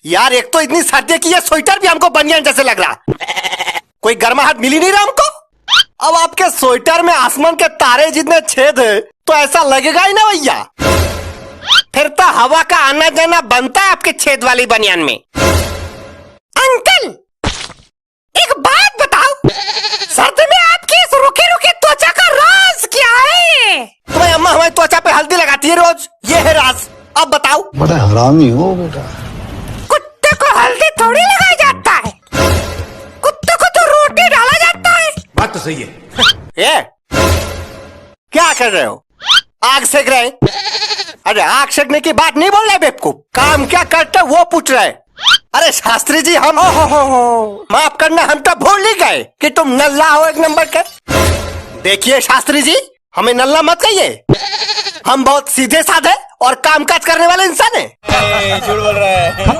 यार एक तो इतनी सर्दी की ये स्वेटर भी हमको बनियान जैसे लग रहा, कोई गर्माहट मिल ही नहीं रहा हमको। अब आपके स्वेटर में आसमान के तारे जितने छेद है तो ऐसा लगेगा ही ना भैया, फिर तो हवा का आना जाना बनता है आपके छेद वाली बनियान में। अंकल एक बात बताओ, सर्दी में आपकी इस रुके रुके त्वचा का राज क्या है? तुम्हारी अम्मा हमारी त्वचा पे हल्दी लगाती है रोज, ये है राज। अब बताओ। बड़ा हरामी हो बेटा। कुत्ते को हल्दी थोड़ी लगाई जाता है, कुत्ते को तो रोटी डाला जाता है। बात तो सही है। ये क्या कर रहे हो? आग सेक रहे हैं? अरे आग सेकने की बात नहीं बोल रहे बेवकूफ, काम क्या करते वो पूछ रहे। अरे शास्त्री जी हम हो माफ करना, हम तो भूल ही गए कि तुम नल्ला हो एक नंबर के। देखिए शास्त्री जी, हमें नल्ला मत कहिए, हम बहुत सीधे साधे और कामकाज करने वाले इंसान हैं। झूठ बोल रहा है।